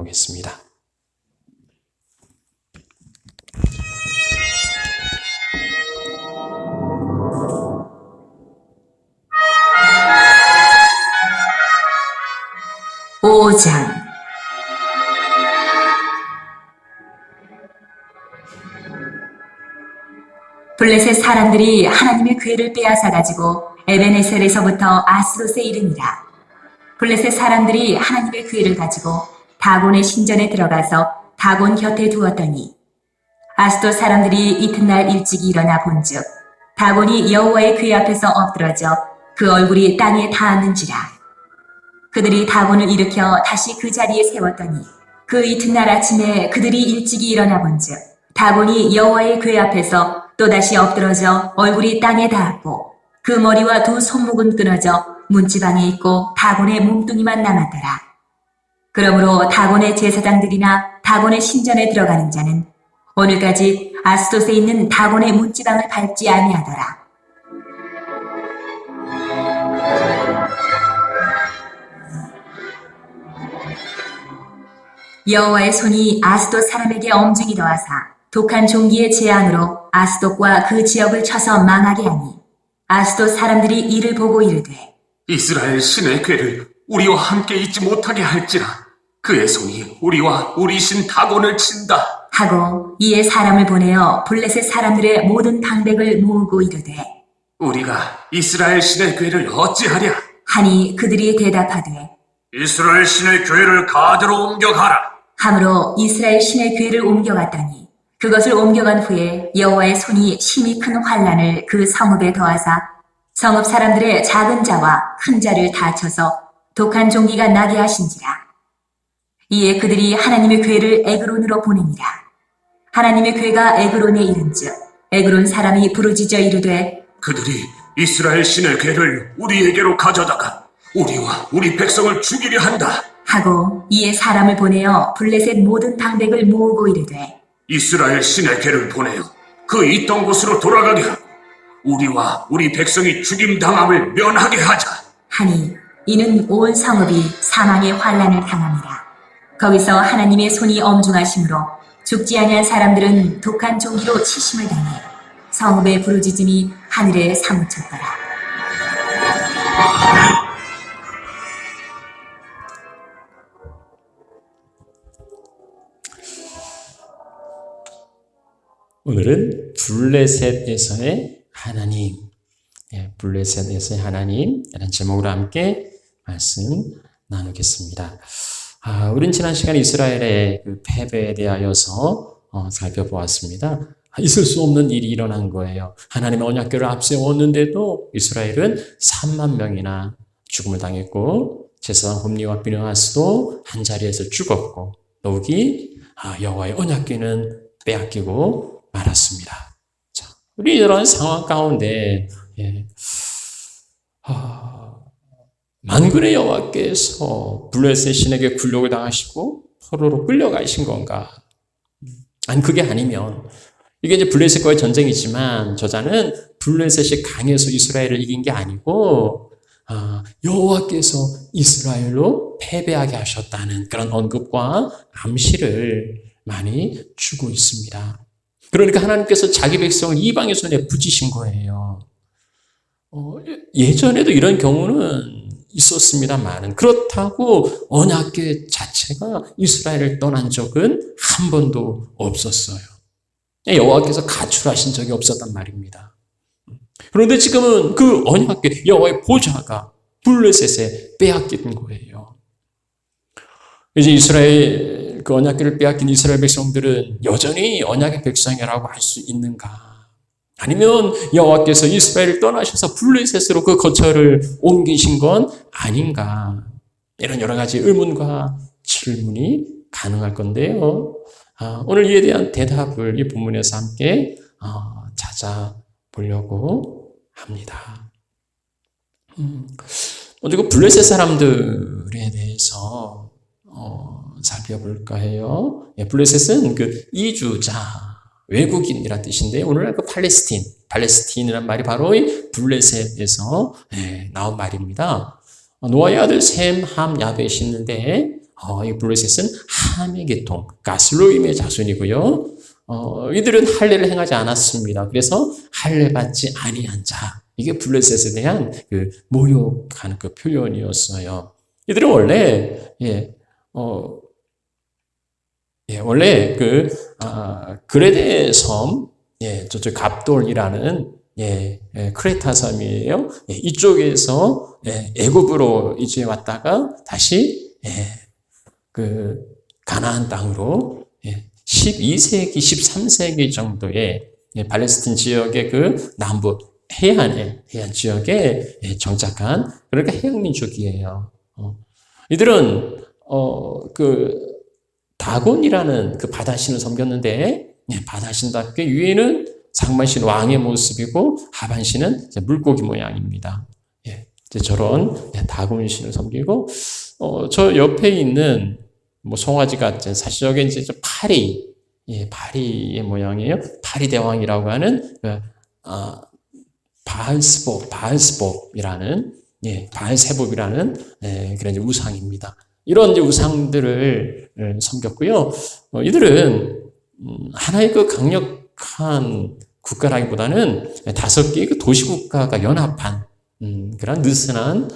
보겠습니다. 오장 블레셋 사람들이 하나님의 궤를 빼앗아가지고 에베네셀에서부터 아스돗에 이르니라. 블레셋 사람들이 하나님의 궤를 가지고 다곤의 신전에 들어가서 다곤 곁에 두었더니 아스돗 사람들이 이튿날 일찍 일어나 본즉 다곤이 여호와의 궤 앞에서 엎드러져 그 얼굴이 땅에 닿았는지라. 그들이 다곤을 일으켜 다시 그 자리에 세웠더니 그 이튿날 아침에 그들이 일찍이 일어나 본즉 다곤이 여호와의 궤 앞에서 또다시 엎드러져 얼굴이 땅에 닿았고 그 머리와 두 손목은 끊어져 문지방에 있고 다곤의 몸뚱이만 남았더라. 그러므로 다곤의 제사장들이나 다곤의 신전에 들어가는 자는 오늘까지 아스돗에 있는 다곤의 문지방을 밟지 아니하더라. 여호와의 손이 아스돗 사람에게 엄중히 더하사 독한 종기의 재앙으로 아스돗과 그 지역을 쳐서 망하게 하니 아스돗 사람들이 이를 보고 이르되 이스라엘 신의 궤를 우리와 함께 있지 못하게 할지라 그의 손이 우리와 우리 신 다곤을 친다 하고 이에 사람을 보내어 블레셋 사람들의 모든 방백을 모으고 이르되 우리가 이스라엘 신의 궤를 어찌하랴 하니 그들이 대답하되 이스라엘 신의 궤를 가드로 옮겨가라 함으로 이스라엘 신의 궤를 옮겨갔더니 그것을 옮겨간 후에 여호와의 손이 심히 큰 환난을 그 성읍에 더하사 성읍 사람들의 작은 자와 큰 자를 다 쳐서 독한 종기가 나게 하신지라. 이에 그들이 하나님의 궤를 에그론으로 보내니라. 하나님의 궤가 에그론에 이른즉 에그론 사람이 부르짖어 이르되 그들이 이스라엘 신의 궤를 우리에게로 가져다가 우리와 우리 백성을 죽이려 한다 하고 이에 사람을 보내어 블레셋 모든 방백을 모으고 이르되 이스라엘 신의 궤를 보내어 그 있던 곳으로 돌아가게 하고 우리와 우리 백성이 죽임당함을 면하게 하자 하니 이는 온 성읍이 사망의 환난을 당함이라. 거기서 하나님의 손이 엄중하심으로 죽지 아니한 사람들은 독한 종기로 치심을 당해 성읍의 부르짖음이 하늘에 사무쳤더라. 오늘은 블레셋에서의 하나님, 블레셋에서의 하나님이라는 제목으로 함께 말씀 나누겠습니다. 우리는 지난 시간에 이스라엘의 그 패배에 대하여서 살펴보았습니다. 있을 수 없는 일이 일어난 거예요. 하나님의 언약궤를 앞세웠는데도 이스라엘은 3만 명이나 죽음을 당했고 제사장 홈리와 비느하스도 한 자리에서 죽었고 더욱이 여호와의 언약궤는 빼앗기고 말았습니다. 자, 우리 이런 상황 가운데 만군의 여호와께서 블레셋 신에게 굴욕을 당하시고 포로로 끌려가신 건가? 아니 그게 아니면 이게 이제 블레셋과의 전쟁이지만 저자는 블레셋이 강해서 이스라엘을 이긴 게 아니고 여호와께서 이스라엘로 패배하게 하셨다는 그런 언급과 암시를 많이 주고 있습니다. 그러니까 하나님께서 자기 백성을 이방의 손에 붙이신 거예요. 예전에도 이런 경우는 있었습니다만 그렇다고 언약궤 자체가 이스라엘을 떠난 적은 한 번도 없었어요. 여호와께서 가출하신 적이 없었단 말입니다. 그런데 지금은 그 언약궤 여호와의 보좌가 블레셋에 빼앗긴 거예요. 이제 이스라엘 그 언약궤를 빼앗긴 이스라엘 백성들은 여전히 언약의 백성이라고 할 수 있는가? 아니면 여호와께서 이스라엘을 떠나셔서 블레셋으로 그 거처를 옮기신 건 아닌가? 이런 여러 가지 의문과 질문이 가능할 건데요. 오늘 이에 대한 대답을 이 본문에서 함께 찾아보려고 합니다. 먼저 그 블레셋 사람들에 대해서 살펴볼까 해요. 블레셋은 그 이주자, 외국인이란 뜻인데 오늘날 그 팔레스틴이란 말이 바로 이 블레셋에서 나온 말입니다. 노아의 아들 셈, 함, 야벳이 있는데 이 블레셋은 함의 계통, 가슬로임의 자손이고요. 이들은 할례를 행하지 않았습니다. 그래서 할례 받지 아니한 자. 이게 블레셋에 대한 그 모욕하는 그 표현이었어요. 이들은 원래 원래 그레데 섬, 저쪽 갑돌이라는 크레타 섬이에요. 이쪽에서 애굽으로 이주해 왔다가 다시 그 가나안 땅으로 12세기, 13세기 정도에 팔레스틴 지역의 그 남부 해안 지역에 정착한 그러니까 해양민족이에요. 이들은 그 다곤이라는 그 바다신을 섬겼는데 바다신답게 위에는 상반신 왕의 모습이고 하반신은 물고기 모양입니다. 이제 저런 다곤신을 섬기고 저 옆에 있는 뭐 송아지 같은 사실 저게 이제 파리의 모양이에요. 파리 대왕이라고 하는 바알스봅이라는 바알세봅이라는 그런 이제 우상입니다. 이런 이제 우상들을 섬겼고요. 이들은 하나의 그 강력한 국가라기보다는 5개의 그 도시국가가 연합한 그런 느슨한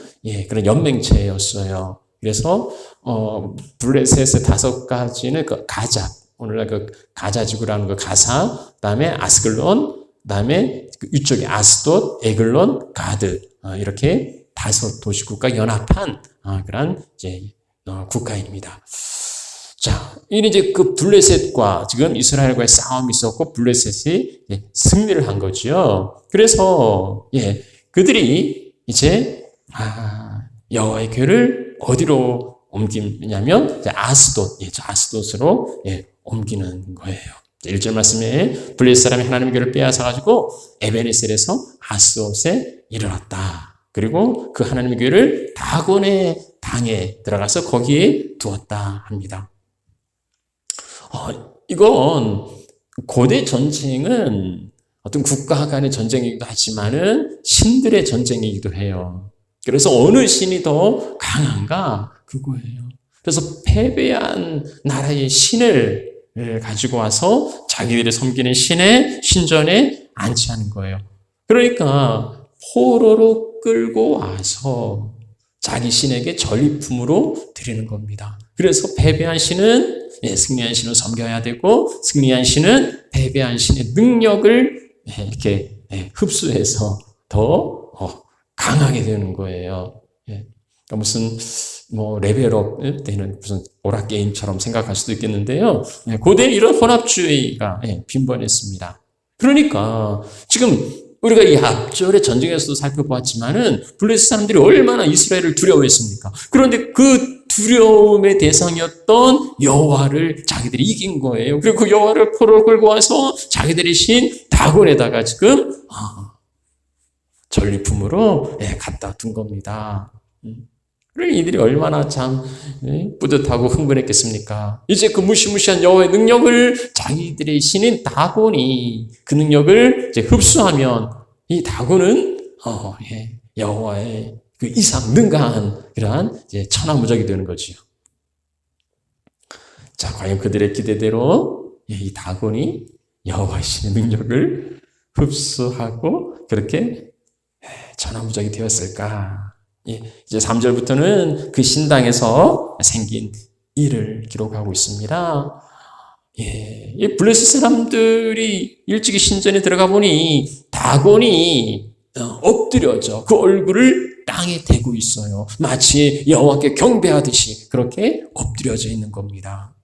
그런 연맹체였어요. 그래서 블레셋의 5가지는 그 가자, 오늘날 그 가자 지구라는 그 가사, 그다음에 아스글론, 그다음에 그 위쪽에 아스돗, 에글론, 가드 이렇게 5 도시국가 연합한 그런 이제 국가입니다. 자, 이는 이제 그 블레셋과 지금 이스라엘과의 싸움이 있었고 블레셋이 승리를 한 거죠. 그래서 그들이 이제 여호와의 궤를 어디로 옮기냐면 아스돗으로 옮기는 거예요. 1절 말씀에 블레셋 사람이 하나님의 궤를 빼앗아 가지고 에베네셀에서 아스돗에 이르렀다. 그리고 그 하나님의 궤를 다곤의 당에 들어가서 거기에 두었다 합니다. 이건 고대 전쟁은 어떤 국가 간의 전쟁이기도 하지만은 신들의 전쟁이기도 해요. 그래서 어느 신이 더 강한가 그거예요. 그래서 패배한 나라의 신을 가지고 와서 자기들이 섬기는 신의 신전에 안치하는 거예요. 그러니까 포로로 끌고 와서 자기 신에게 전리품으로 드리는 겁니다. 그래서 패배한 신은 승리한 신을 섬겨야 되고 승리한 신은 패배한 신의 능력을 이렇게 흡수해서 더 강하게 되는 거예요. 그러니까 무슨 뭐 레벨업 되는 무슨 오락 게임처럼 생각할 수도 있겠는데요. 고대 이런 혼합주의가 빈번했습니다. 그러니까 지금 우리가 이 앞절의 전쟁에서도 살펴보았지만은 블레셋 사람들이 얼마나 이스라엘을 두려워했습니까? 그런데 그 두려움의 대상이었던 여호와를 자기들이 이긴 거예요. 그리고 그 여호와를 포로로 끌고 와서 자기들의 신 다곤에다가 지금 전리품으로 갖다 둔 겁니다. 그러니 이들이 얼마나 참 뿌듯하고 흥분했겠습니까? 이제 그 무시무시한 여호와의 능력을 자기들의 신인 다곤이 그 능력을 이제 흡수하면 이 다곤은 여호와의 그 이상 능가한 그러한 이제 천하무적이 되는 거지요. 자, 과연 그들의 기대대로 이 다곤이 여호와의 신의 능력을 흡수하고 그렇게 천하무적이 되었을까? 이제 3절부터는 그 신당에서 생긴 일을 기록하고 있습니다. 이 블레셋 사람들이 일찍이 신전에 들어가 보니 다곤이 엎드려져 그 얼굴을 땅에 대고 있어요. 마치 여호와께 경배하듯이 그렇게 엎드려져 있는 겁니다.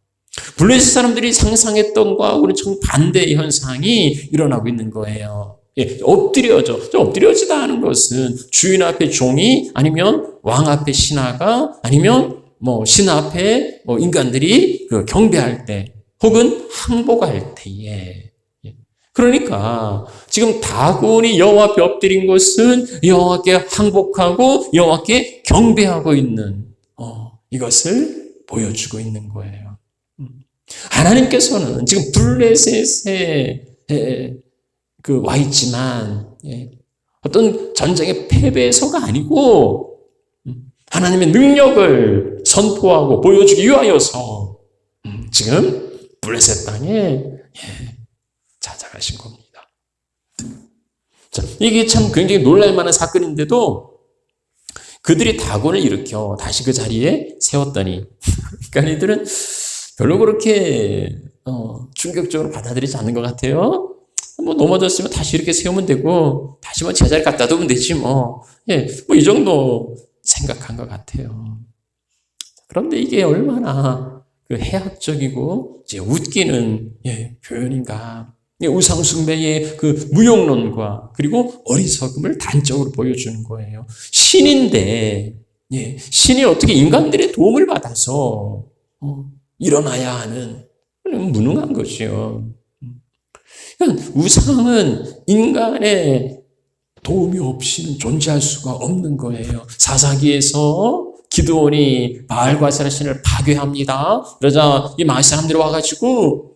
블레셋 사람들이 상상했던 것과는 정반대의 현상이 일어나고 있는 거예요. 엎드려지다 하는 것은 주인 앞에 종이 아니면 왕 앞에 신하가 아니면 뭐 신 앞에 뭐 인간들이 그 경배할 때 혹은 항복할 때에 그러니까 지금 다곤이 여호와 앞에 엎드린 것은 여호와께 항복하고 여호와께 경배하고 있는 이것을 보여주고 있는 거예요. 하나님께서는 지금 블레셋에 와 있지만 어떤 전쟁의 패배에서가 아니고 하나님의 능력을 선포하고 보여주기 위하여서 지금 블레셋 땅에 찾아가신 겁니다. 자, 이게 참 굉장히 놀랄만한 사건인데도 그들이 다곤을 일으켜 다시 그 자리에 세웠더니 그러니까 이들은 별로 그렇게 충격적으로 받아들이지 않는 것 같아요. 뭐 넘어졌으면 다시 이렇게 세우면 되고 다시 뭐 제자리 갖다 두면 되지 뭐. 뭐 이 정도 생각한 것 같아요. 그런데 이게 얼마나 그 해학적이고 이제 웃기는 표현인가. 우상 숭배의 그 무용론과 그리고 어리석음을 단적으로 보여주는 거예요. 신인데 신이 어떻게 인간들의 도움을 받아서 일어나야 하는 무능한 것이요. 그러니까 우상은 인간의 도움이 없이는 존재할 수가 없는 거예요. 사사기에서 기드온이 바알과 세라신을 파괴합니다. 그러자 이 마을 사람들이 와가지고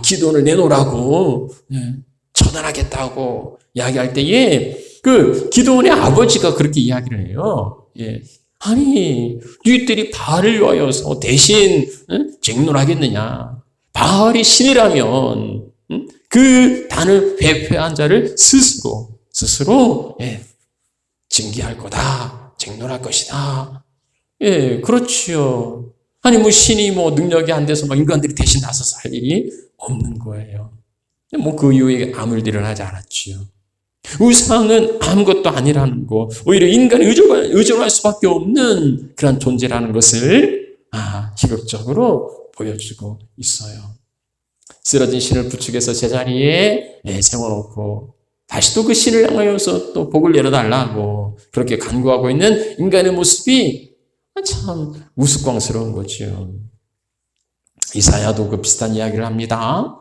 기드온을 내놓으라고 처단하겠다고 이야기할 때에 그 기드온의 아버지가 그렇게 이야기를 해요. 아니 너희들이 바알을 위하여서 대신 쟁론하겠느냐. 바알이 신이라면 그 단을 회폐한 자를 스스로 징계할 거다. 쟁론할 것이다. 그렇지요. 아니 뭐 신이 뭐 능력이 안 돼서 막 인간들이 대신 나서서 할 일이 없는 거예요. 뭐 그 이후에 아무 일들을 하지 않았지요. 우상은 아무것도 아니라는 거, 오히려 인간이 의존할 수밖에 없는 그런 존재라는 것을 희극적으로 보여주고 있어요. 쓰러진 신을 부축해서 제자리에 세워놓고 다시 또 그 신을 향하여서 또 복을 내려달라고 그렇게 간구하고 있는 인간의 모습이 참 우스꽝스러운 거지요. 이사야도 그 비슷한 이야기를 합니다.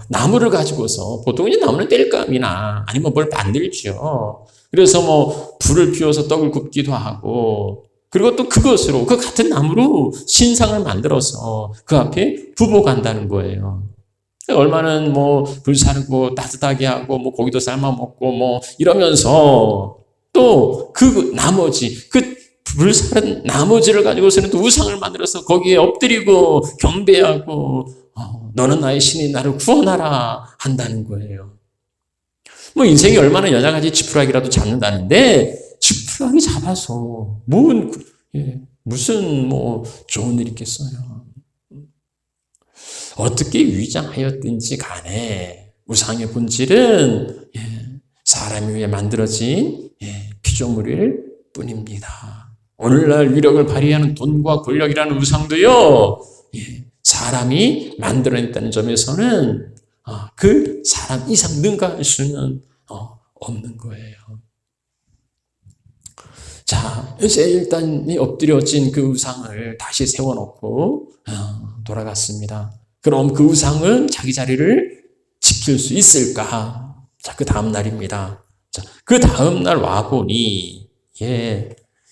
나무를 가지고서 보통 이제 나무는 땔감이나 아니면 뭘 만들죠. 그래서 뭐 불을 피워서 떡을 굽기도 하고 그리고 또 그것으로 그 같은 나무로 신상을 만들어서 그 앞에 부복한다는 거예요. 얼마는 뭐 불사르고 따뜻하게 하고 뭐 고기도 삶아 먹고 뭐 이러면서 또 그 나머지 그 불사른 나머지를 가지고서는 또 우상을 만들어서 거기에 엎드리고 경배하고 너는 나의 신이 나를 구원하라 한다는 거예요. 뭐 인생이 얼마나 여러 가지 지푸라기라도 잡는다는데 지푸라기 잡아서 무슨 뭐 좋은 일 있겠어요. 어떻게 위장하였든지 간에 우상의 본질은 사람이 위해 만들어진 피조물일 뿐입니다. 오늘날 위력을 발휘하는 돈과 권력이라는 우상도요, 사람이 만들어냈다는 점에서는 그 사람 이상 능가할 수는 없는 거예요. 자, 이제 일단 엎드려진 그 우상을 다시 세워놓고 돌아갔습니다. 그럼 그 우상은 자기 자리를 지킬 수 있을까? 자, 그 다음 날입니다. 자, 그 다음 날 와보니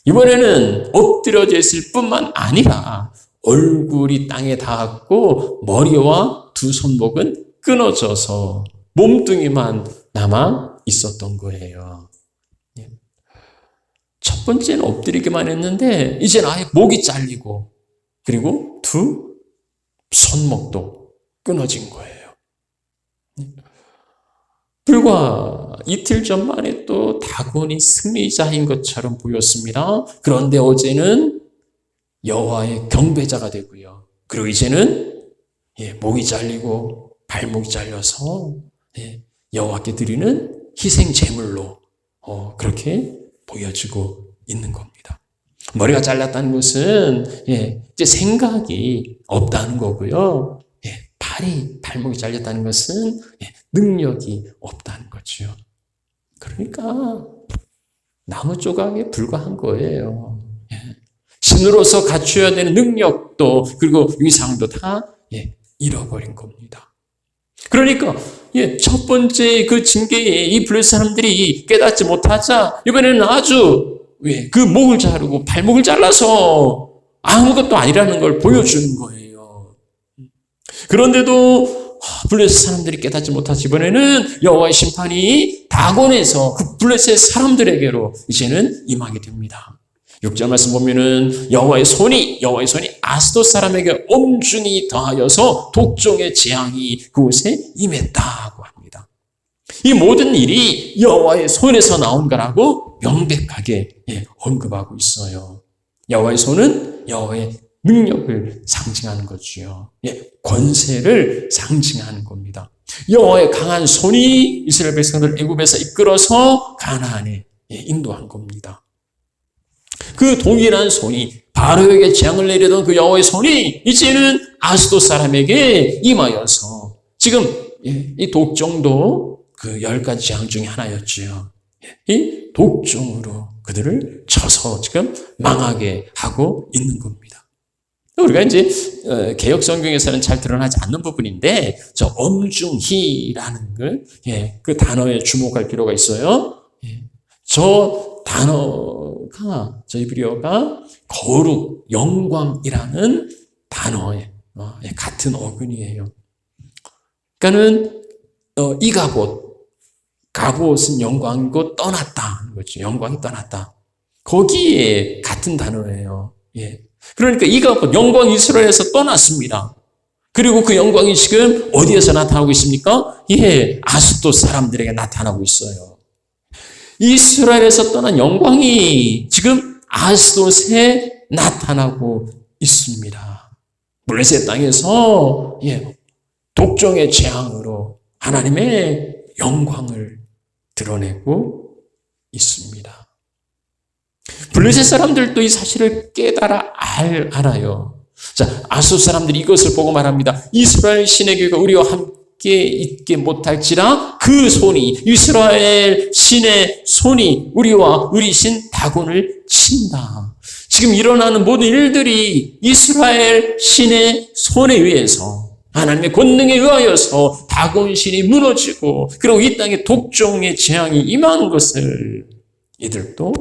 이번에는 엎드려져 있을 뿐만 아니라 얼굴이 땅에 닿았고 머리와 두 손목은 끊어져서 몸뚱이만 남아 있었던 거예요. 첫 번째는 엎드리기만 했는데 이제는 아예 목이 잘리고 그리고 두 손목도 끊어진 거예요. 불과 이틀 전만에 또 다곤이 승리자인 것처럼 보였습니다. 그런데 어제는 여호와의 경배자가 되고요. 그리고 이제는 목이 잘리고 발목이 잘려서 여호와께 드리는 희생 제물로 그렇게 보여지고 있는 겁니다. 머리가 잘렸다는 것은 이제 생각이 없다는 거고요. 발목이 잘렸다는 것은 능력이 없다는 거죠. 그러니까 나무 조각에 불과한 거예요. 신으로서 갖춰야 되는 능력도 그리고 위상도 다 잃어버린 겁니다. 그러니까 첫 번째 그 징계에 이 블레셋 사람들이 깨닫지 못하자 이번에는 아주 그 목을 자르고 발목을 잘라서 아무것도 아니라는 걸 보여주는 거예요. 그런데도 블레셋 사람들이 깨닫지 못하자 이번에는 여호와의 심판이 다곤에서 그 블레셋 사람들에게로 이제는 임하게 됩니다. 6절 말씀 보면은 여호와의 손이 아스돗 사람에게 엄중히 더하여서 독종의 재앙이 그곳에 임했다고 합니다. 이 모든 일이 여호와의 손에서 나온 거라고 명백하게 언급하고 있어요. 여호와의 손은 여호와의 능력을 상징하는 거지요. 권세를 상징하는 겁니다. 여호와의 강한 손이 이스라엘 백성들을 애굽에서 이끌어서 가나안에 인도한 겁니다. 그 동일한 손이 바로에게 재앙을 내리던 그 여호와의 손이 이제는 아스돗 사람에게 임하여서 지금 이 독종도 그 10가지 재앙 중에 하나였지요. 이 독종으로 그들을 쳐서 지금 망하게 하고 있는 겁니다. 우리가 이제 개역 성경에서는 잘 드러나지 않는 부분인데 저 엄중히라는 그 단어에 주목할 필요가 있어요. 저 단어가 저 히브리어가 거룩, 영광이라는 단어의 같은 어근이에요. 그러니까는 갑옷은 영광이고 떠났다 거죠. 영광이 떠났다. 거기에 같은 단어예요. 그러니까 이 갑옷, 영광이 이스라엘에서 떠났습니다. 그리고 그 영광이 지금 어디에서 나타나고 있습니까? 아스돗 사람들에게 나타나고 있어요. 이스라엘에서 떠난 영광이 지금 아스돗에 나타나고 있습니다. 블레셋 땅에서 독종의 재앙으로 하나님의 영광을 드러내고 있습니다. 블레셋 사람들도 이 사실을 깨달아 알아요. 자, 아스돗 사람들이 이것을 보고 말합니다. 이스라엘 신의 교회가 우리와 함께 있게 못할지라 그 손이, 이스라엘 신의 손이 우리와 우리 신 다곤을 친다. 지금 일어나는 모든 일들이 이스라엘 신의 손에 의해서 하나님의 권능에 의하여서 다곤 신이 무너지고 그리고 이 땅에 독종의 재앙이 임하는 것을 이들도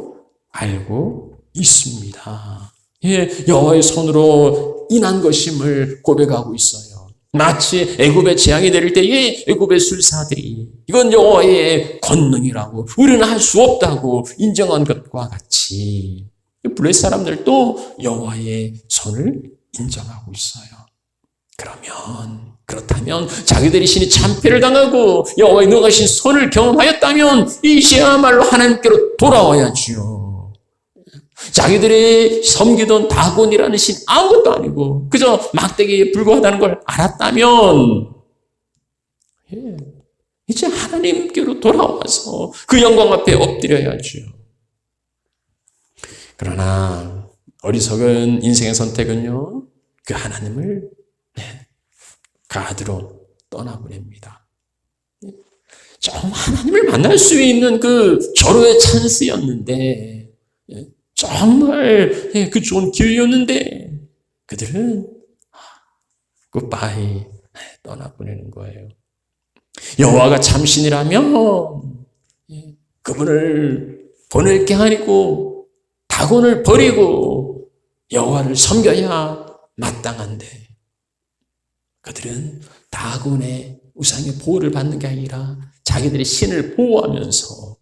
알고 있습니다. 여호와의 손으로 인한 것임을 고백하고 있어요. 마치 애굽의 재앙이 내릴 때에 애굽의 술사들이 이건 여호와의 권능이라고 우리는 할 수 없다고 인정한 것과 같이 블레셋 사람들도 여호와의 손을 인정하고 있어요. 그렇다면 자기들이 신이 참패를 당하고 여호와의 능하신 손을 경험하였다면 이제야말로 하나님께로 돌아와야지요. 자기들이 섬기던 다곤이라는 신 아무것도 아니고 그저 막대기에 불과하다는 걸 알았다면 이제 하나님께로 돌아와서 그 영광 앞에 엎드려야지요. 그러나 어리석은 인생의 선택은요, 그 하나님을 가드로 떠나보냅니다. 좀 하나님을 만날 수 있는 그 절호의 찬스였는데, 정말 그 좋은 기회였는데, 그들은 굿바이 떠나보내는 거예요. 여호와가 참신이라면 그분을 보낼 게 아니고 다곤을 버리고 여호와를 섬겨야 마땅한데, 그들은 다곤의 우상의 보호를 받는 게 아니라 자기들의 신을 보호하면서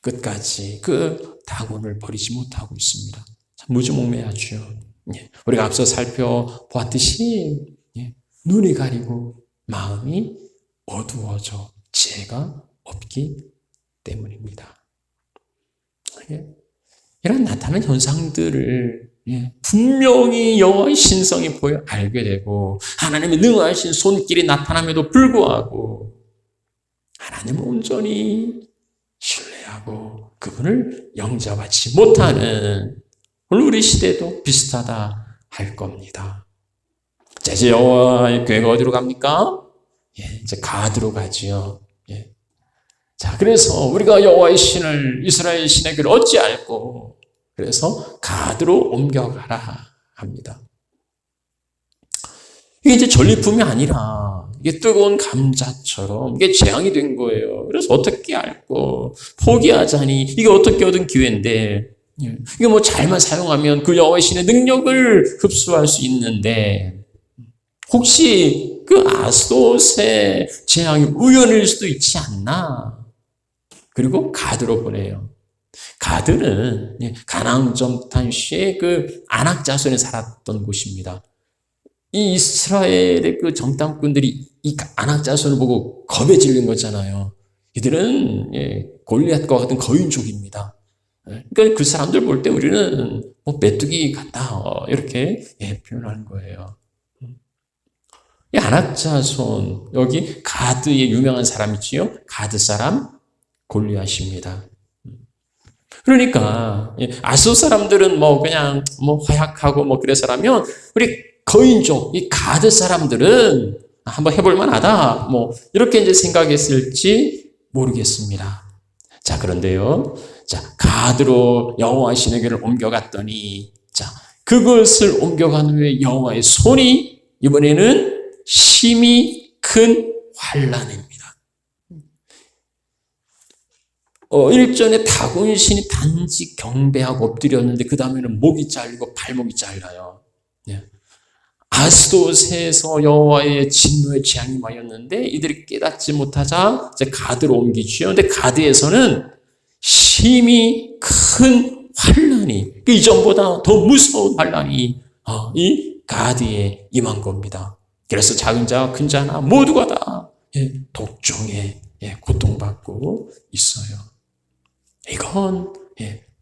끝까지 그 다곤을 버리지 못하고 있습니다. 참 무주몽매하죠. 우리가 앞서 살펴보았듯이 눈이 가리고 마음이 어두워져 지혜가 없기 때문입니다. 이런 나타나는 현상들을 분명히 여호와의 신성이 보여 알게 되고 하나님의 능하신 손길이 나타남에도 불구하고 하나님을 온전히 신뢰하고 그분을 영접하지 못하는 오늘 우리 시대도 비슷하다 할 겁니다. 자, 이제 여호와의 교회가 어디로 갑니까? 이제 가드로 가지요. 자, 그래서 우리가 여호와의 신을, 이스라엘 신의 길을 어찌 알고, 그래서 가드로 옮겨가라 합니다. 이게 이제 전리품이 아니라 이게 뜨거운 감자처럼 이게 재앙이 된 거예요. 그래서 어떻게 알고 포기하자니 이게 어떻게 얻은 기회인데, 이게 뭐 잘만 사용하면 그 여호와의 신의 능력을 흡수할 수 있는데, 혹시 그 아스돗의 재앙이 우연일 수도 있지 않나? 그리고 가드로 보내요. 가드는 가나안 정탐시의 그 아낙 자손이 살았던 곳입니다. 이 이스라엘의 그 정탐꾼들이 이 아낙 자손을 보고 겁에 질린 거잖아요. 이들은 골리앗과 같은 거인족입니다. 그러니까 그 사람들 볼 때 우리는 뭐 메뚜기 같다 이렇게 표현하는 거예요. 이 아낙 자손, 여기 가드의 유명한 사람이지요. 가드 사람 골리앗입니다. 그러니까 아수 사람들은 뭐 그냥 뭐 허약하고 뭐 그래서라면 우리 거인족 이 가드 사람들은 한번 해볼 만하다 뭐 이렇게 이제 생각했을지 모르겠습니다. 자, 그런데요. 자, 가드로 여호와 신에게를 옮겨갔더니 자, 그것을 옮겨간 후에 여호와의 손이 이번에는 심히 큰 환난입니다. 일전에 다곤신이 단지 경배하고 엎드렸는데 그 다음에는 목이 잘리고 발목이 잘라요. 아스돗에서 여호와의 진노의 재앙이 임하였는데 이들이 깨닫지 못하자 이제 가드로 옮기지요. 근데 가드에서는 심히 큰 환난이 이전보다 더 무서운 환난이 이 가드에 임한 겁니다. 그래서 작은 자와 큰 자나 모두가 다 독종에 고통받고 있어요. 이건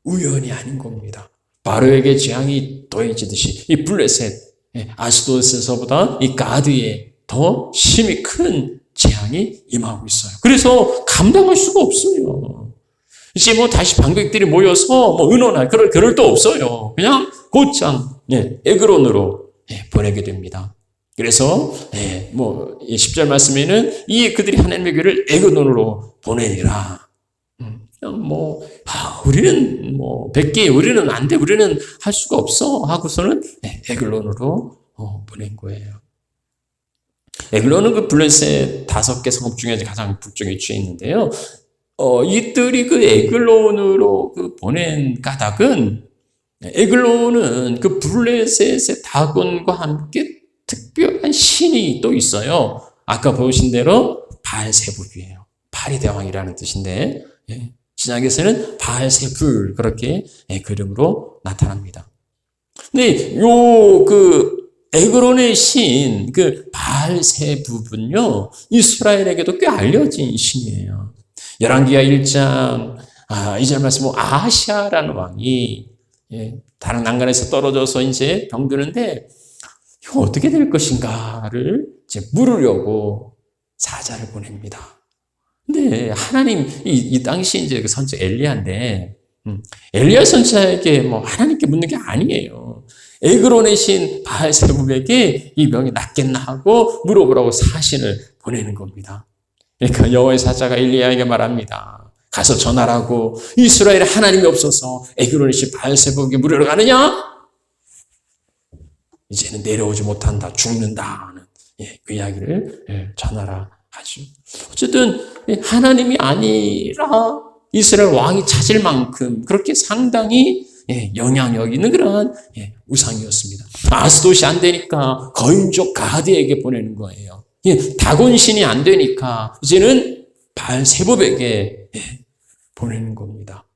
우연이 아닌 겁니다. 바로에게 재앙이 더해지듯이 이 블레셋 아스돗에서보다 이 가드에 더 심히 큰 재앙이 임하고 있어요. 그래서 감당할 수가 없어요. 이제 뭐 다시 방백들이 모여서 뭐 의논할 그럴 도 없어요. 그냥 곧장 에그론으로 보내게 됩니다. 그래서 뭐 10절 말씀에는 이 그들이 하나님의 교회를 에그론으로 보내리라. 뭐 우리는 뭐 100개 우리는 안 돼. 우리는 할 수가 없어 하고서는 에글론으로 보낸 거예요. 에글론은 그 블레셋 5개 성읍 중에 가장 북쪽에 위치해 있는데요. 이들이 그 에글론으로 그 보낸 까닭은 에글론은 그 블레셋의 다곤과 함께 특별한 신이 또 있어요. 아까 보신 대로 바알세불이에요. 바리 대왕이라는 뜻인데 신약에서는 바알세불 그렇게 그 이름으로 나타납니다. 근데 요 그 에그론의 신 그 바알세불은요 이스라엘에게도 꽤 알려진 신이에요. 열왕기하 1장 2절 말씀 아하시아라는 왕이 다른 난간에서 떨어져서 이제 병드는데 이거 어떻게 될 것인가를 이제 물으려고 사자를 보냅니다. 근데 하나님 이 당시 이제 그 선지 엘리야인데 엘리야 선지자에게 뭐 하나님께 묻는 게 아니에요. 에그론의 신 바알세불에게 이 병이 낫겠나 하고 물어보라고 사신을 보내는 겁니다. 그러니까 여호와의 사자가 엘리야에게 말합니다. 가서 전하라고 이스라엘에 하나님이 없어서 에그론의 신 바알세불에게 물으러 가느냐? 이제는 내려오지 못한다. 죽는다. 하는 그 이야기를 전하라 하죠. 어쨌든 하나님이 아니라 이스라엘 왕이 찾을 만큼 그렇게 상당히 영향력 있는 그러한 우상이었습니다. 아스돗이 안 되니까 거인족 가드에게 보내는 거예요. 다곤신이 안 되니까 이제는 바알세불에게 보내는 겁니다.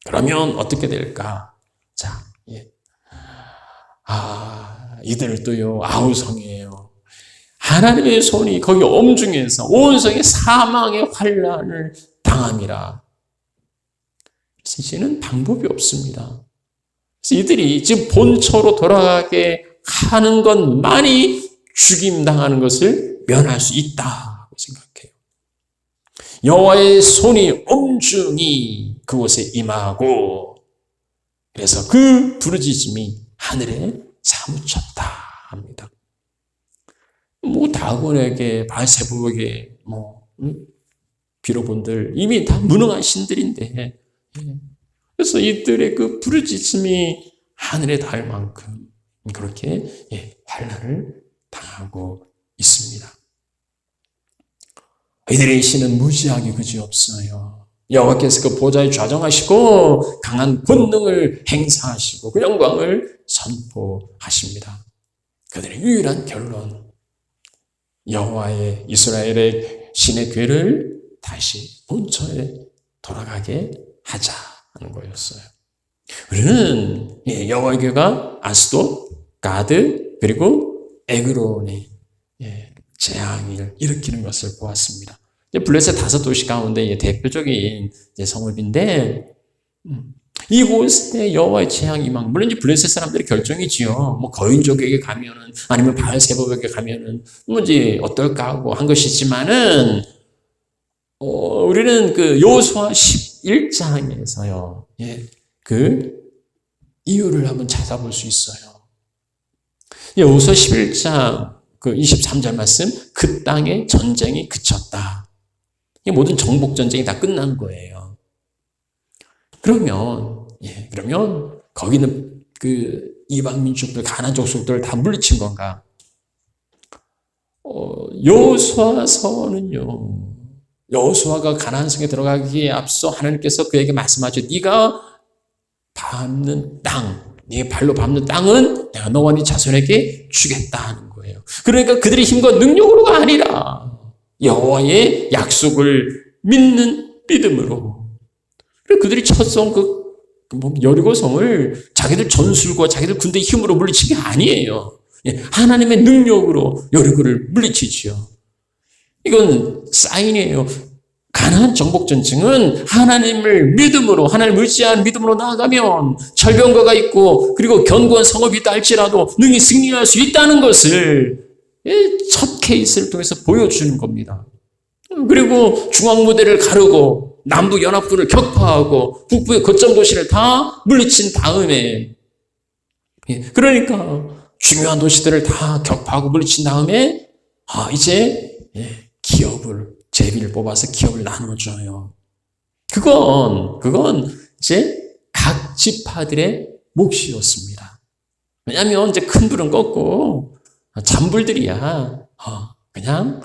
그러면 어떻게 될까? 자, 이들도요 아우성이에요. 하나님의 손이 거기 엄중해서 온 성에 사망의 환난을 당함이라. 그래서 이제는 방법이 없습니다. 그래서 이들이 지금 본처로 돌아가게 하는 것만이 죽임당하는 것을 면할 수 있다고 생각해요. 여호와의 손이 엄중히 그곳에 임하고 그래서 그 부르짖음이 하늘에 사무쳤다 합니다. 뭐 다곤에게 바알세불에게 뭐 빌어본들 이미 다 무능한 신들인데 그래서 이들의 그 부르짖음이 하늘에 닿을 만큼 그렇게 환난을 당하고 있습니다. 이들의 신은 무지하게 그지없어요. 여호와께서 그 보좌에 좌정하시고 강한 권능을 행사하시고 그 영광을 선포하십니다. 그들의 유일한 결론 여호와의 이스라엘의 신의 궤를 다시 본처에 돌아가게 하자 하는 거였어요. 우리는 여호와의 교회가 아스돗, 가드, 그리고 에그론의 재앙을 일으키는 것을 보았습니다. 블레셋 5도시 가운데 대표적인 성읍인데 이곳에 여호와의 재앙이 임한, 물론 이제 블레셋 사람들의 결정이지요. 뭐 거인족에게 가면은, 아니면 바알세바에게 가면은 뭐 이제 어떨까 하고 한 것이지만은 우리는 그 여호수아 11장에서요 그 이유를 한번 찾아볼 수 있어요. 여호수아 11장 그 23절 말씀, 그 땅에 전쟁이 그쳤다. 이 모든 정복 전쟁이 다 끝난 거예요. 그러면 거기는 그 이방 민족들, 가나안 족속들을 다 물리친 건가? 여호수아서는요, 여호수아가 가나안 성에 들어가기에 앞서 하나님께서 그에게 말씀하죠. 네가 밟는 땅, 네 발로 밟는 땅은 내가 너와 네 자손에게 주겠다 하는 거예요. 그러니까 그들의 힘과 능력으로가 아니라 여호와의 약속을 믿는 믿음으로. 그들이 쳤던 여리고성을 자기들 전술과 자기들 군대의 힘으로 물리친 게 아니에요. 하나님의 능력으로 여리고를 물리치지요. 이건 사인이에요. 가나안 정복 전쟁은 하나님을 믿음으로, 하나님을 의지한 믿음으로 나아가면 철병거가 있고 그리고 견고한 성읍이 있다 할지라도 능히 승리할 수 있다는 것을 첫 케이스를 통해서 보여주는 겁니다. 그리고 중앙무대를 가르고 남부 연합군을 격파하고 북부의 거점 도시를 다 물리친 다음에, 그러니까 중요한 도시들을 다 격파하고 물리친 다음에 이제 기업을, 제비를 뽑아서 기업을 나눠줘요. 그건 이제 각 지파들의 몫이었습니다. 왜냐하면 이제 큰 불은 껐고 잔불들이야 그냥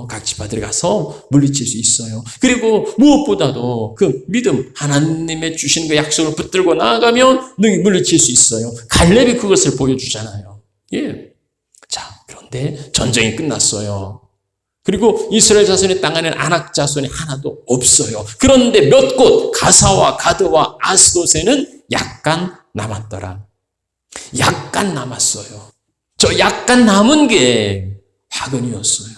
각 지파들이 가서 물리칠 수 있어요. 그리고 무엇보다도 그 믿음, 하나님의 주신 그 약속을 붙들고 나아가면 능히 물리칠 수 있어요. 갈렙이 그것을 보여주잖아요. 자, 그런데 전쟁이 끝났어요. 그리고 이스라엘 자손의 땅 안에는 아낙 자손이 하나도 없어요. 그런데 몇 곳, 가사와 가드와 아스돗에는 약간 남았더라. 약간 남았어요. 저 약간 남은 게 화근이었어요.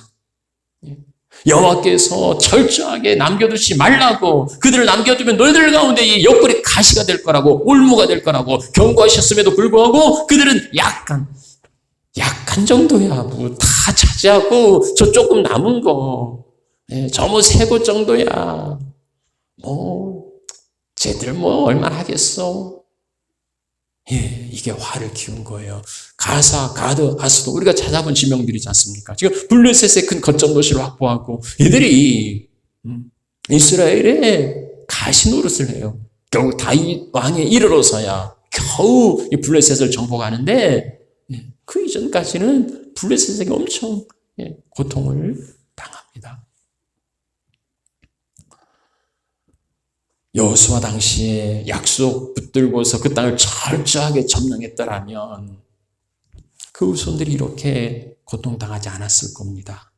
여호와께서 철저하게 남겨두지 말라고, 그들을 남겨두면 너희들 가운데 이 옆구리 가시가 될 거라고, 올무가 될 거라고 경고하셨음에도 불구하고 그들은 약간 정도야. 뭐 다 차지하고 저 조금 남은 거, 저 뭐 3곳 정도야. 쟤들 얼마나 하겠어. 이게 화를 키운 거예요. 가사, 가드, 아스도 우리가 찾아본 지명들이지 않습니까? 지금 블레셋의 큰 거점 도시를 확보하고 이들이 이스라엘의 가시 노릇을 해요. 결국 다윗 왕에 이르러서야 겨우 이 블레셋을 정복하는데 그 이전까지는 블레셋에게 엄청 고통을 당합니다. 여호수아 당시에 약속 붙들고서 그 땅을 철저하게 점령했더라면 그 후손들이 이렇게 고통당하지 않았을 겁니다.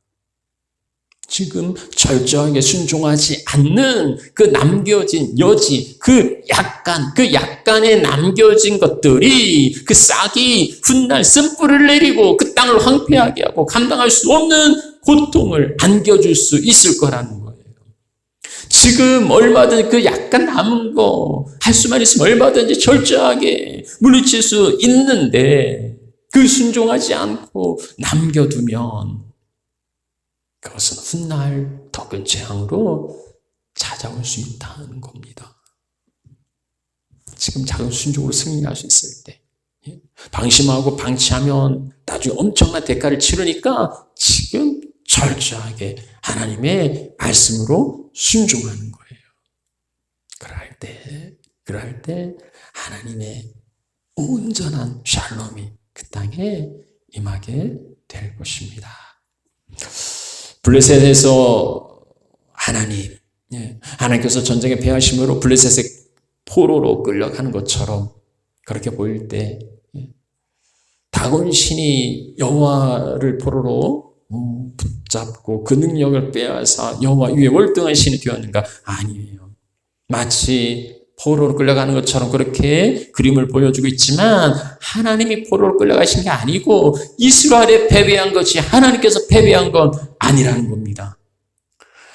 지금 철저하게 순종하지 않는 그 남겨진 여지, 그 약간에 남겨진 것들이, 그 싹이 훗날 쓴뿌리를 내리고 그 땅을 황폐하게 하고 감당할 수 없는 고통을 안겨줄 수 있을 거라는 거예요. 지금 얼마든 그 약간 남은 거 할 수만 있으면 얼마든지 철저하게 물리칠 수 있는데 그 순종하지 않고 남겨두면 그것은 훗날 더 큰 재앙으로 찾아올 수 있다는 겁니다. 지금 작은 순종으로 승리할 수 있을 때, 방심하고 방치하면 나중에 엄청난 대가를 치르니까 지금 철저하게 하나님의 말씀으로 순종하는 거예요. 그럴 때 하나님의 온전한 샬롬이 그 땅에 임하게 될 것입니다. 블레셋에서 하나님께서 전쟁에 패하심으로 블레셋의 포로로 끌려가는 것처럼 그렇게 보일 때 다곤 신이 여호와를 포로로 붙잡고 그 능력을 빼앗아 여호와 위에 월등한 신이 되었는가? 아니에요. 마치 포로로 끌려가는 것처럼 그렇게 그림을 보여주고 있지만 하나님이 포로로 끌려가신 게 아니고 이스라엘에 패배한 것이 하나님께서 패배한 건 아니라는 겁니다.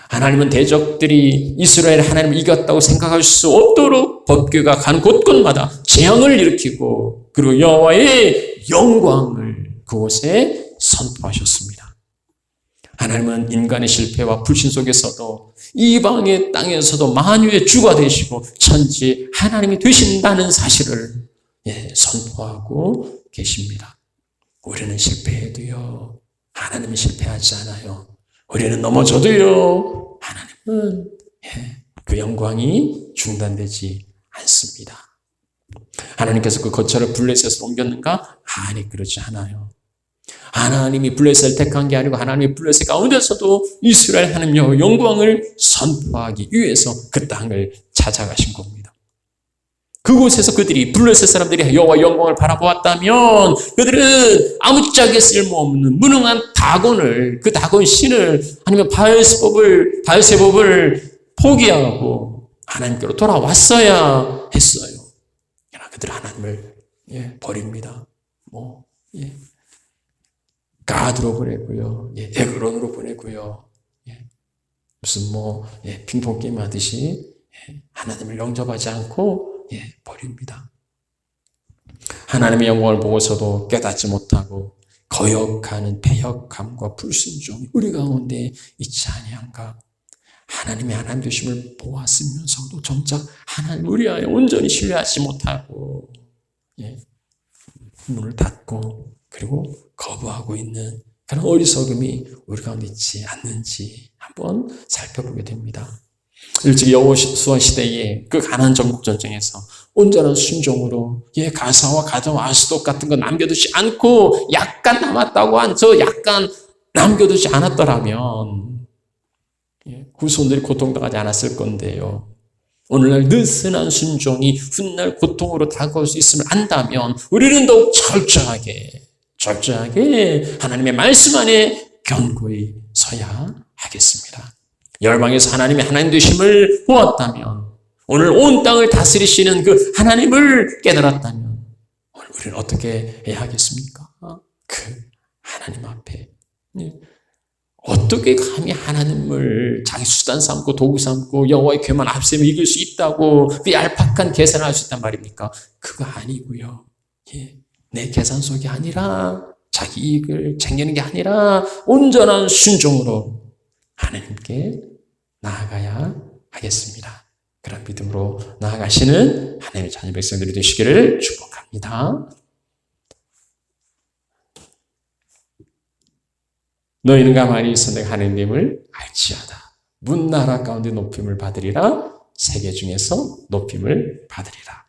하나님은 대적들이 이스라엘 하나님을 이겼다고 생각할 수 없도록 법궤가 가는 곳곳마다 재앙을 일으키고 그리고 여호와의 영광을 그곳에 선포하셨습니다. 하나님은 인간의 실패와 불신 속에서도 이방의 땅에서도 만유의 주가 되시고 천지 하나님이 되신다는 사실을 선포하고 계십니다. 우리는 실패해도요, 하나님은 실패하지 않아요. 우리는 넘어져도요, 하나님은 그 영광이 중단되지 않습니다. 하나님께서 그 거처를 블레셋으로 옮겼는가? 아니, 그렇지 않아요. 하나님이 블레셋을 택한 게 아니고 하나님이 블레셋 가운데서도 이스라엘 하나님 여호와의 영광을 선포하기 위해서 그 땅을 찾아가신 겁니다. 그곳에서 그들이 블레셋 사람들이 여호와의 영광을 바라보았다면 그들은 아무짝에 쓸모없는 무능한 다곤을 그 다곤 신을 아니면 바알세법을 포기하고 하나님께로 돌아왔어야 했어요. 그러나 그들은 하나님을 버립니다. 가드로 보내고요, 에그론으로 보내고요, 무슨 핑퐁 게임 하듯이 하나님을 영접하지 않고 버립니다. 하나님의 영광을 보고서도 깨닫지 못하고 거역하는 패역함과 불순종이 우리 가운데 있지 아니한가? 하나님의 하나님 되심을 보았으면서도 정작 하나님 우리하여 온전히 신뢰하지 못하고 문을 닫고 그리고 거부하고 있는 그런 어리석음이 우리 가운데 있지 않는지 한번 살펴보게 됩니다. 일찍 여호수아 시대에 그 가나안 정복 전쟁에서 온전한 순종으로 가사와 가자와 아스돗 같은 거 남겨두지 않고 약간 남았다고 한저 약간 남겨두지 않았더라면 후손들이 고통당하지 않았을 건데요. 오늘날 느슨한 순종이 훗날 고통으로 다가올 수 있음을 안다면 우리는 더욱 철저하게 하나님의 말씀 안에 견고히 서야 하겠습니다. 열방에서 하나님의 하나님 되심을 보았다면, 오늘 온 땅을 다스리시는 그 하나님을 깨달았다면 오늘 우리는 어떻게 해야 하겠습니까? 그 하나님 앞에 어떻게 감히 하나님을 자기 수단 삼고 도구 삼고 여호와의 괴만 앞세면 이길 수 있다고 그 얄팍한 계산을 할 수 있단 말입니까? 그거 아니고요. 내 계산 속이 아니라 자기 이익을 챙기는 게 아니라 온전한 순종으로 하나님께 나아가야 하겠습니다. 그런 믿음으로 나아가시는 하나님의 자녀 백성들이 되시기를 축복합니다. 너희는 가만히 있어 내가 하나님을 알지어다. 문 나라 가운데 높임을 받으리라. 세계 중에서 높임을 받으리라.